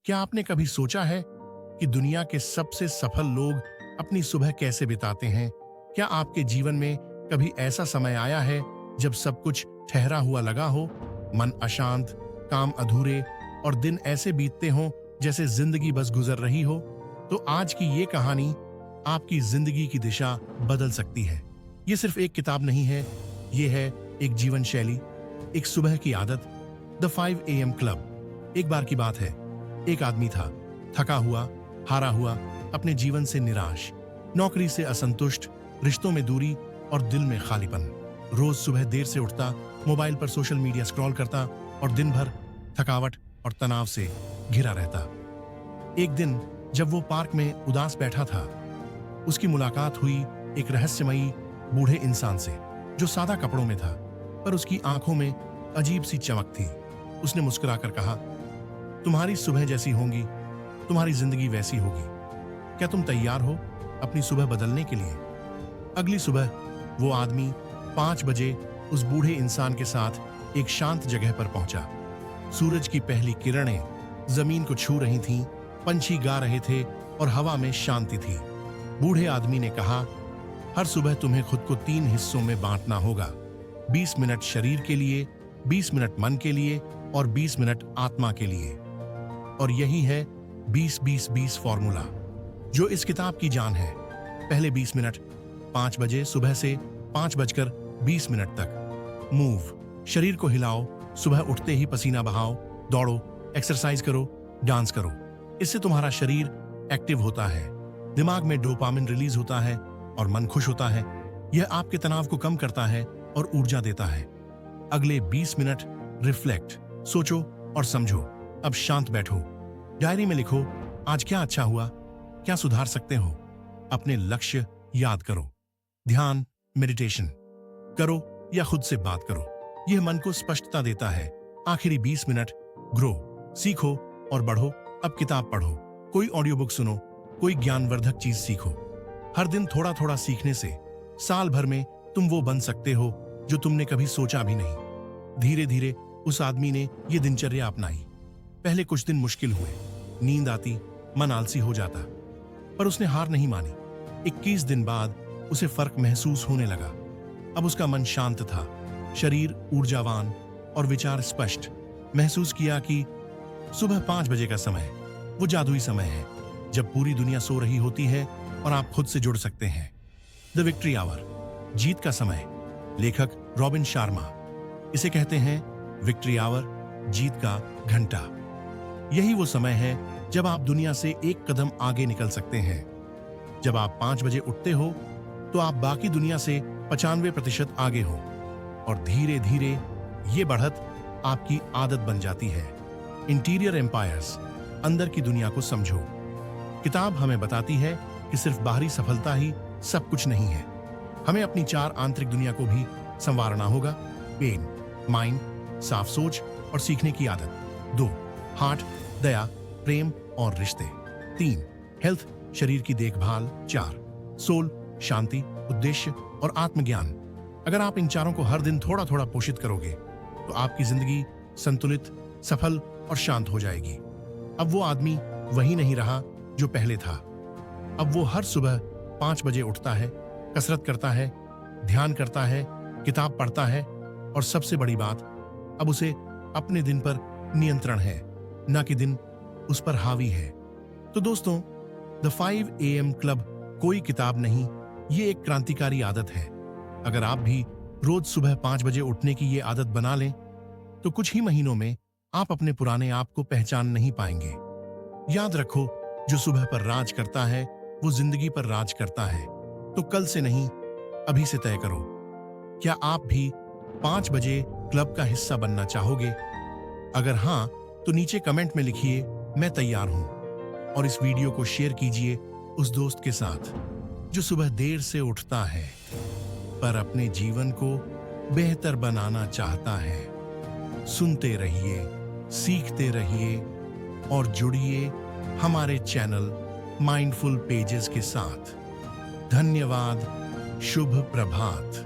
क्या आपने कभी सोचा है कि दुनिया के सबसे सफल लोग अपनी सुबह कैसे बिताते हैं? क्या आपके जीवन में कभी ऐसा समय आया है जब सब कुछ ठहरा हुआ लगा हो, मन अशांत, काम अधूरे और दिन ऐसे बीतते हों जैसे जिंदगी बस गुजर रही हो? तो आज की ये कहानी आपकी जिंदगी की दिशा बदल सकती है। ये सिर्फ एक किताब नहीं है, ये है एक जीवन शैली, एक सुबह की आदत, द 5 AM क्लब। एक बार की बात है, एक आदमी था, थका हुआ, हारा हुआ, अपने जीवन से निराश, नौकरी से असंतुष्ट, रिश्तों में दूरी और दिल में खालीपन। रोज सुबह देर से उठता, मोबाइल पर सोशल मीडिया स्क्रॉल करता और दिन भर थकावट और तनाव से घिरा रहता। एक दिन जब वो पार्क में उदास बैठा था, उसकी मुलाकात हुई एक रहस्यमयी बूढ़े इंसान से जो सादा कपड़ों में था, पर उसकी आंखों में अजीब सी चमक थी। उसने मुस्कुराकर कहा, तुम्हारी सुबह जैसी होंगी, तुम्हारी जिंदगी वैसी होगी। क्या तुम तैयार हो अपनी सुबह बदलने के लिए? अगली सुबह वो आदमी 5 बजे उस बूढ़े इंसान के साथ एक शांत जगह पर पहुंचा। सूरज की पहली किरणें जमीन को छू रही थीं, पंछी गा रहे थे और हवा में शांति थी। बूढ़े आदमी ने कहा, हर सुबह तुम्हें खुद को 3 हिस्सों में बांटना होगा, 20 मिनट शरीर के लिए, 20 मिनट मन के लिए और 20 मिनट आत्मा के लिए। और यही है 20-20-20 फॉर्मूला, जो इस किताब की जान है। पहले 20 मिनट 5 बजे सुबह से 5:20 तक मूव, शरीर को हिलाओ, सुबह उठते ही पसीना बहाओ, दौड़ो, एक्सरसाइज करो, डांस करो। इससे तुम्हारा शरीर एक्टिव होता है, दिमाग में डोपामिन रिलीज होता है और मन खुश होता है। यह आपके तनाव को कम करता है और ऊर्जा देता है। अगले 20 मिनट रिफ्लेक्ट, सोचो और समझो। अब शांत बैठो, डायरी में लिखो, आज क्या अच्छा हुआ, क्या सुधार सकते हो। अपने लक्ष्य याद करो, ध्यान, मेडिटेशन करो या खुद से बात करो। यह मन को स्पष्टता देता है। आखिरी 20 मिनट ग्रो, सीखो और बढ़ो। अब किताब पढ़ो, कोई ऑडियो बुक सुनो, कोई ज्ञानवर्धक चीज सीखो। हर दिन थोड़ा थोड़ा सीखने से साल भर में तुम वो बन सकते हो जो तुमने कभी सोचा भी नहीं। धीरे धीरे उस आदमी ने ये दिनचर्या अपनाई। पहले कुछ दिन मुश्किल हुए, नींद आती, मन आलसी हो जाता, पर उसने हार नहीं मानी। 21 दिन बाद उसे फर्क महसूस होने लगा। अब उसका मन शांत था, शरीर ऊर्जावान और विचार स्पष्ट। महसूस किया कि सुबह 5 बजे का समय वो जादुई समय है जब पूरी दुनिया सो रही होती है और आप खुद से जुड़ सकते हैं। द विक्ट्री आवर, जीत का समय। लेखक रॉबिन शर्मा। इसे कहते हैं विक्ट्री आवर, जीत का घंटा। यही वो समय है जब आप दुनिया से एक कदम आगे निकल सकते हैं। जब आप 5 बजे उठते हो तो आप बाकी दुनिया से 95% आगे हो और धीरे धीरे ये बढ़त आपकी आदत बन जाती है। इंटीरियर एम्पायर्स, अंदर की दुनिया को समझो। किताब हमें बताती है कि सिर्फ बाहरी सफलता ही सब कुछ नहीं है। हमें अपनी 4 आंतरिक दुनिया को भी संवारना होगा। पेन, माइंड, साफ सोच और सीखने की आदत। 2 हार्ट, दया, प्रेम और रिश्ते। 3 हेल्थ, शरीर की देखभाल। 4 सोल, शांति, उद्देश्य और आत्मज्ञान। अगर आप इन चारों को हर दिन थोड़ा थोड़ा पोषित करोगे तो आपकी जिंदगी संतुलित, सफल और शांत हो जाएगी। अब वो आदमी वही नहीं रहा जो पहले था। अब वो हर सुबह 5 बजे उठता है, कसरत करता है, ध्यान करता है, किताब पढ़ता है और सबसे बड़ी बात, अब उसे अपने दिन पर नियंत्रण है, ना कि दिन उस पर हावी है। तो दोस्तों, द 5 AM क्लब कोई किताब नहीं, ये एक क्रांतिकारी आदत है। अगर आप भी रोज सुबह 5 बजे उठने की ये आदत बना लें तो कुछ ही महीनों में आप अपने पुराने आप को पहचान नहीं पाएंगे। याद रखो, जो सुबह पर राज करता है वो जिंदगी पर राज करता है। तो कल से नहीं, अभी से तय करो, क्या आप भी 5 बजे क्लब का हिस्सा बनना चाहोगे? अगर हाँ, तो नीचे कमेंट में लिखिए, मैं तैयार हूं। और इस वीडियो को शेयर कीजिए उस दोस्त के साथ जो सुबह देर से उठता है पर अपने जीवन को बेहतर बनाना चाहता है। सुनते रहिए, सीखते रहिए और जुड़िए हमारे चैनल माइंडफुल पेजेस के साथ। धन्यवाद। शुभ प्रभात।